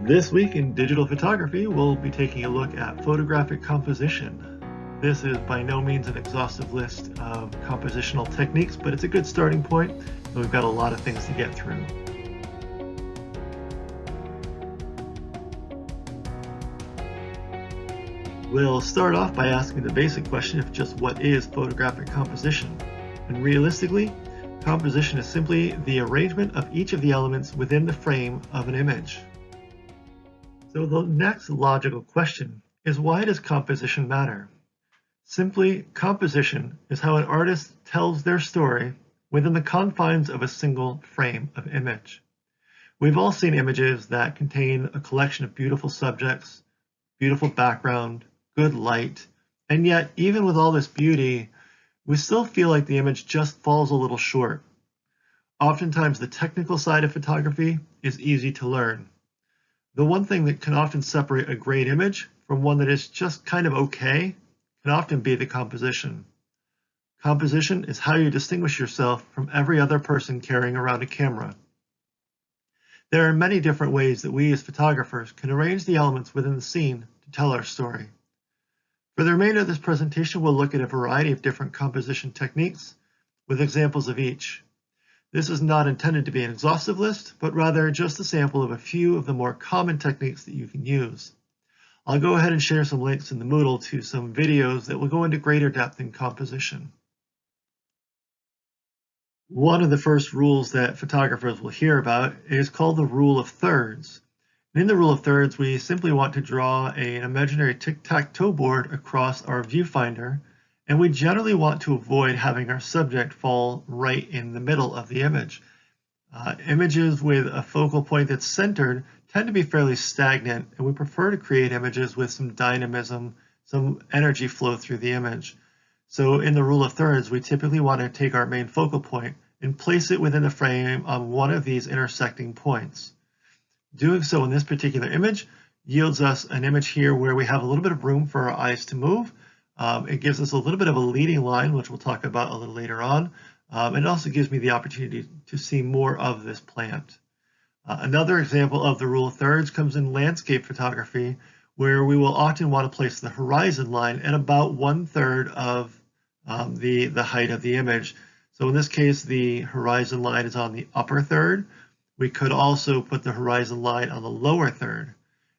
This week in digital photography, we'll be taking a look at photographic composition. This is by no means an exhaustive list of compositional techniques, but it's a good starting point, and we've got a lot of things to get through. We'll start off by asking the basic question of just what is photographic composition. And realistically, composition is simply the arrangement of each of the elements within the frame of an image. So the next logical question is, why does composition matter? Simply, composition is how an artist tells their story within the confines of a single frame of image. We've all seen images that contain a collection of beautiful subjects, beautiful background, good light, and yet even with all this beauty, we still feel like the image just falls a little short. Oftentimes the technical side of photography is easy to learn. The one thing that can often separate a great image from one that is just kind of okay can often be the composition. Composition is how you distinguish yourself from every other person carrying around a camera. There are many different ways that we as photographers can arrange the elements within the scene to tell our story. For the remainder of this presentation, we'll look at a variety of different composition techniques with examples of each. This is not intended to be an exhaustive list, but rather just a sample of a few of the more common techniques that you can use. I'll go ahead and share some links in the Moodle to some videos that will go into greater depth in composition. One of the first rules that photographers will hear about is called the rule of thirds. In the rule of thirds, we simply want to draw an imaginary tic-tac-toe board across our viewfinder, and we generally want to avoid having our subject fall right in the middle of the image. Images with a focal point that's centered tend to be fairly stagnant, and we prefer to create images with some dynamism, some energy flow through the image. So in the rule of thirds, we typically want to take our main focal point and place it within the frame on one of these intersecting points. Doing so in this particular image yields us an image here where we have a little bit of room for our eyes to move. It gives us a little bit of a leading line, which we'll talk about a little later on. And it also gives me the opportunity to see more of this plant. Another example of the rule of thirds comes in landscape photography, where we will often want to place the horizon line at about 1/3 of the height of the image. So in this case, the horizon line is on the upper third. We could also put the horizon line on the lower third.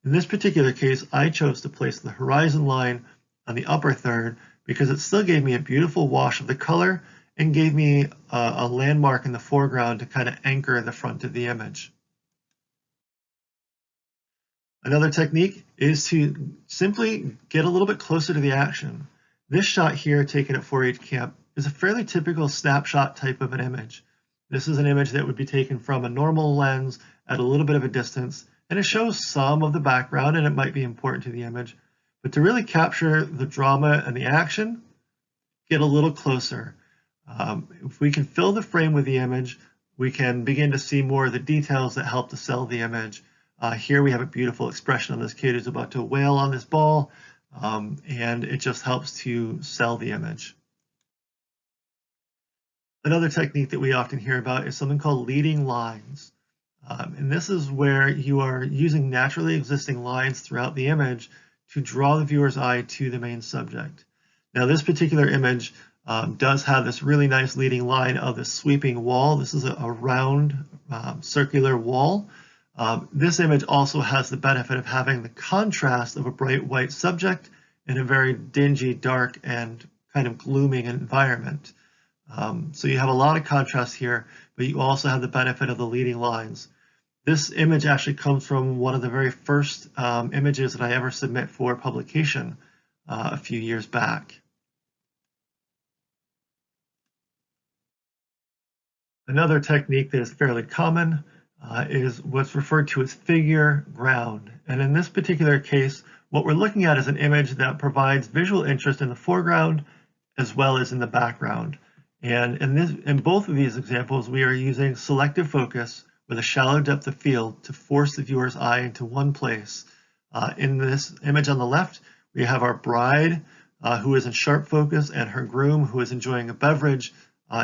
In this particular case, I chose to place the horizon line on the upper third because it still gave me a beautiful wash of the color and gave me a landmark in the foreground to kind of anchor the front of the image. Another technique is to simply get a little bit closer to the action. This shot here, taken at 4-H camp, is a fairly typical snapshot type of an image. This is an image that would be taken from a normal lens at a little bit of a distance, and it shows some of the background, and it might be important to the image. But to really capture the drama and the action, get a little closer. If we can fill the frame with the image, we can begin to see more of the details that help to sell the image. Here we have a beautiful expression on this kid who's about to wail on this ball, and it just helps to sell the image. Another technique that we often hear about is something called leading lines. And this is where you are using naturally existing lines throughout the image to draw the viewer's eye to the main subject. Now, this particular image does have this really nice leading line of the sweeping wall. This is a round circular wall. This image also has the benefit of having the contrast of a bright white subject in a very dingy, dark, and kind of glooming environment. So you have a lot of contrast here, but you also have the benefit of the leading lines. This image actually comes from one of the very first images that I ever submit for publication a few years back. Another technique that is fairly common is what's referred to as figure ground. And in this particular case, what we're looking at is an image that provides visual interest in the foreground as well as in the background. And in both of these examples, we are using selective focus with a shallow depth of field to force the viewer's eye into one place. In this image on the left, we have our bride who is in sharp focus and her groom who is enjoying a beverage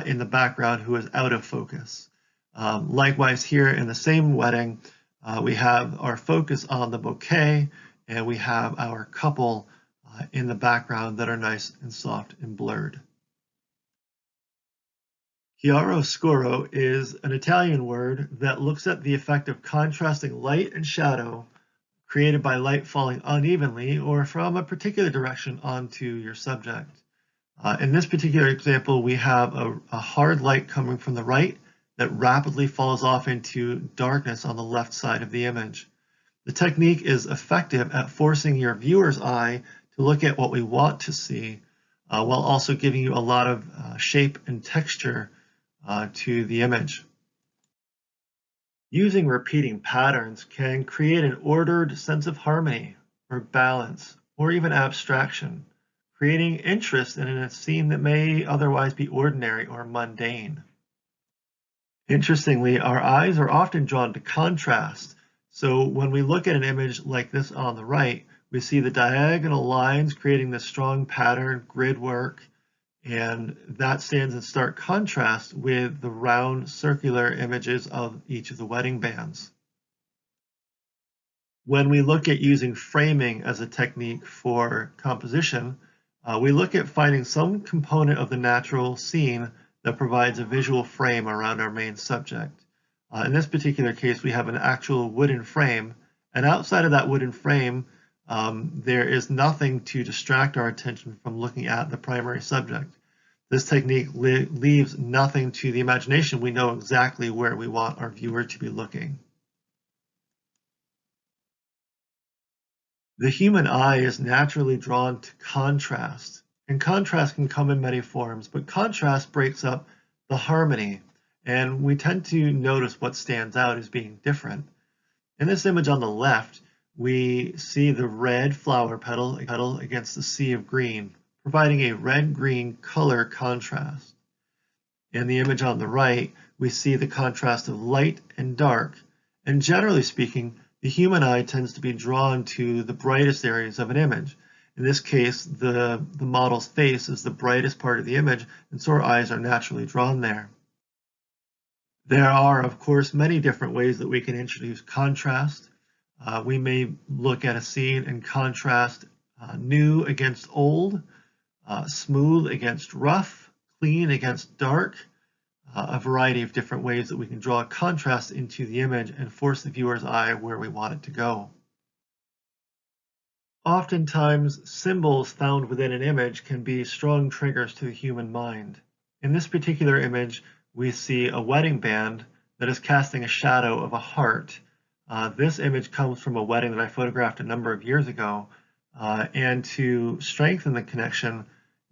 in the background who is out of focus. Likewise here in the same wedding, We have our focus on the bouquet, and we have our couple in the background that are nice and soft and blurred. Chiaroscuro is an Italian word that looks at the effect of contrasting light and shadow created by light falling unevenly or from a particular direction onto your subject. In this particular example, we have a hard light coming from the right that rapidly falls off into darkness on the left side of the image. The technique is effective at forcing your viewer's eye to look at what we want to see, while also giving you a lot of shape and texture to the image. Using repeating patterns can create an ordered sense of harmony or balance or even abstraction, creating interest in a scene that may otherwise be ordinary or mundane. Interestingly, our eyes are often drawn to contrast. So when we look at an image like this on the right, we see the diagonal lines creating this strong pattern, grid work, and that stands in stark contrast with the round circular images of each of the wedding bands. When we look at using framing as a technique for composition, we look at finding some component of the natural scene that provides a visual frame around our main subject. In this particular case, we have an actual wooden frame, and outside of that wooden frame, there is nothing to distract our attention from looking at the primary subject. This technique leaves nothing to the imagination. We know exactly where we want our viewer to be looking. The human eye is naturally drawn to contrast, and contrast can come in many forms, but contrast breaks up the harmony, and we tend to notice what stands out as being different. In this image on the left, we see the red flower petal against the sea of green, providing a red-green color contrast. In the image on the right, we see the contrast of light and dark, and generally speaking, the human eye tends to be drawn to the brightest areas of an image. In this case, the model's face is the brightest part of the image, and so our eyes are naturally drawn there. There are, of course, many different ways that we can introduce contrast. We may look at a scene and contrast new against old, smooth against rough, clean against dark, a variety of different ways that we can draw contrast into the image and force the viewer's eye where we want it to go. Oftentimes, symbols found within an image can be strong triggers to the human mind. In this particular image, we see a wedding band that is casting a shadow of a heart. This image comes from a wedding that I photographed a number of years ago, and to strengthen the connection,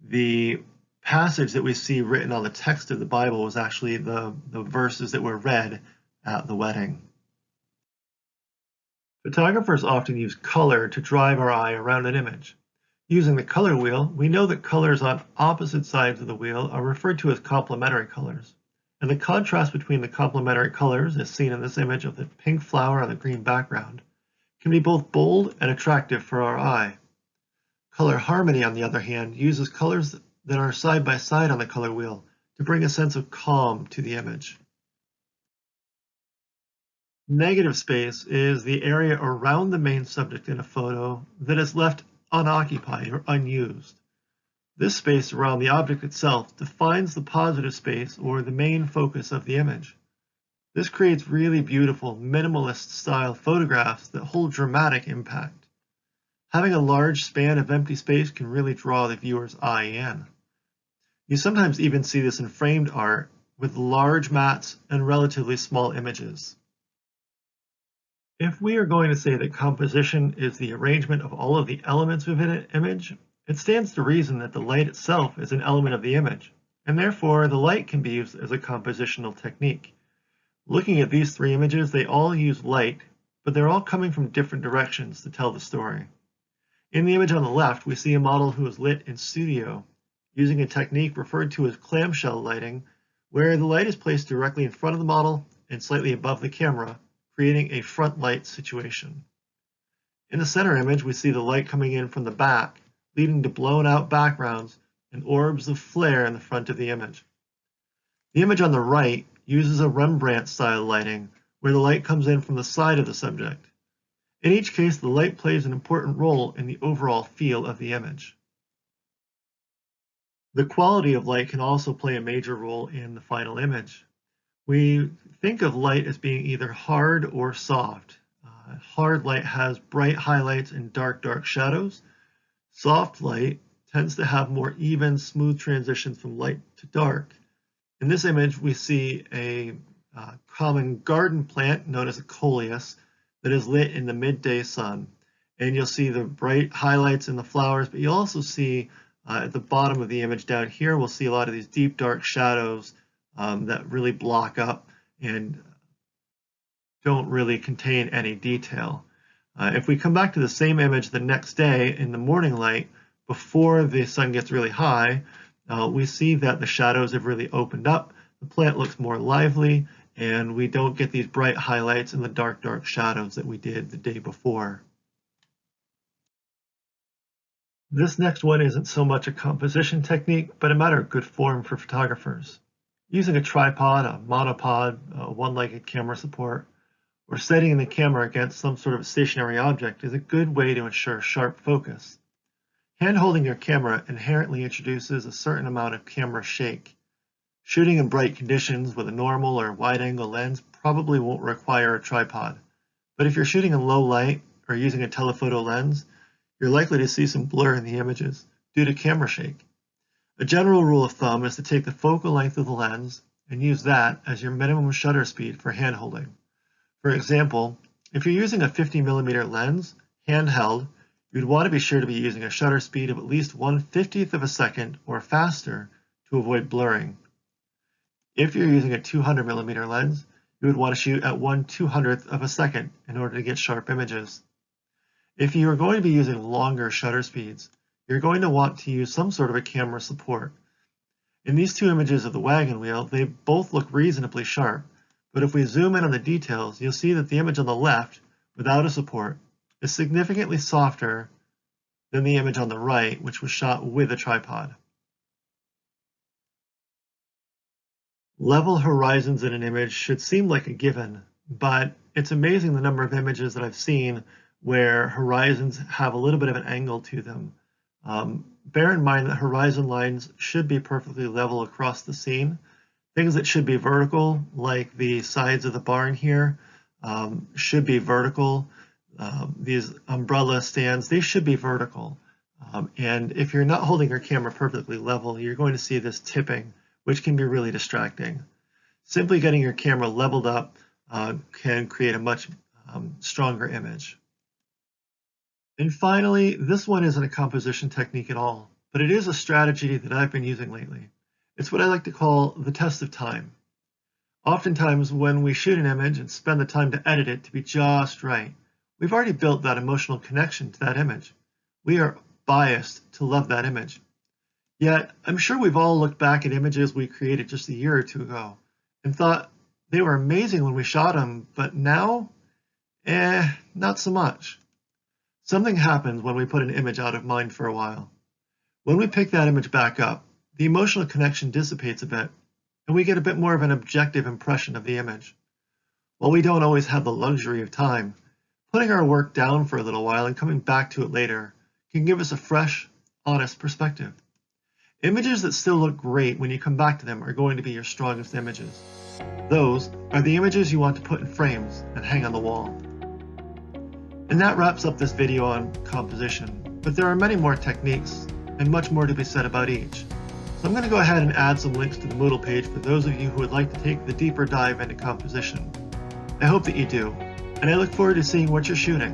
the passage that we see written on the text of the Bible was actually the verses that were read at the wedding. Photographers often use color to drive our eye around an image. Using the color wheel, we know that colors on opposite sides of the wheel are referred to as complementary colors. And the contrast between the complementary colors, as seen in this image of the pink flower on the green background, can be both bold and attractive for our eye. Color harmony, on the other hand, uses colors that are side by side on the color wheel to bring a sense of calm to the image. Negative space is the area around the main subject in a photo that is left unoccupied or unused. This space around the object itself defines the positive space or the main focus of the image. This creates really beautiful minimalist style photographs that hold dramatic impact. Having a large span of empty space can really draw the viewer's eye in. You sometimes even see this in framed art with large mats and relatively small images. If we are going to say that composition is the arrangement of all of the elements within an image, it stands to reason that the light itself is an element of the image, and therefore the light can be used as a compositional technique. Looking at these three images, they all use light, but they're all coming from different directions to tell the story. In the image on the left, we see a model who is lit in studio, using a technique referred to as clamshell lighting, where the light is placed directly in front of the model and slightly above the camera, creating a front light situation. In the center image, we see the light coming in from the back, leading to blown out backgrounds and orbs of flare in the front of the image. The image on the right uses a Rembrandt style lighting, where the light comes in from the side of the subject. In each case, the light plays an important role in the overall feel of the image. The quality of light can also play a major role in the final image. We think of light as being either hard or soft. Hard light has bright highlights and dark shadows. Soft light tends to have more even, smooth transitions from light to dark. In this image, we see a common garden plant known as a coleus that is lit in the midday sun. And you'll see the bright highlights in the flowers, but you'll also see at the bottom of the image down here, we'll see a lot of these deep dark shadows that really block up and don't really contain any detail. If we come back to the same image the next day in the morning light, before the sun gets really high, we see that the shadows have really opened up, the plant looks more lively, and we don't get these bright highlights and the dark shadows that we did the day before. This next one isn't so much a composition technique, but a matter of good form for photographers. Using a tripod, a monopod, a one-legged camera support, or setting the camera against some sort of a stationary object is a good way to ensure sharp focus. Hand-holding your camera inherently introduces a certain amount of camera shake. Shooting in bright conditions with a normal or wide-angle lens probably won't require a tripod, but if you're shooting in low light or using a telephoto lens, you're likely to see some blur in the images due to camera shake. A general rule of thumb is to take the focal length of the lens and use that as your minimum shutter speed for hand-holding. For example, if you're using a 50mm lens, handheld, you'd want to be sure to be using a shutter speed of at least 1/50th of a second or faster to avoid blurring. If you're using a 200mm lens, you would want to shoot at 1/200th of a second in order to get sharp images. If you are going to be using longer shutter speeds, you're going to want to use some sort of a camera support. In these two images of the wagon wheel, they both look reasonably sharp, but if we zoom in on the details, you'll see that the image on the left, without a support, is significantly softer than the image on the right, which was shot with a tripod. Level horizons in an image should seem like a given, but it's amazing the number of images that I've seen where horizons have a little bit of an angle to them. Bear in mind that horizon lines should be perfectly level across the scene. Things that should be vertical, like the sides of the barn here, should be vertical. These umbrella stands, they should be vertical. And if you're not holding your camera perfectly level, you're going to see this tipping, which can be really distracting. Simply getting your camera leveled up can create a much stronger image. And finally, this one isn't a composition technique at all, but it is a strategy that I've been using lately. It's what I like to call the test of time. Oftentimes, when we shoot an image and spend the time to edit it to be just right, we've already built that emotional connection to that image. We are biased to love that image. Yet, I'm sure we've all looked back at images we created just a year or two ago and thought they were amazing when we shot them, but now, not so much. Something happens when we put an image out of mind for a while. When we pick that image back up, the emotional connection dissipates a bit, and we get a bit more of an objective impression of the image. While we don't always have the luxury of time, putting our work down for a little while and coming back to it later can give us a fresh, honest perspective. Images that still look great when you come back to them are going to be your strongest images. Those are the images you want to put in frames and hang on the wall. And that wraps up this video on composition, but there are many more techniques and much more to be said about each. So I'm going to go ahead and add some links to the Moodle page for those of you who would like to take the deeper dive into composition. I hope that you do, and I look forward to seeing what you're shooting.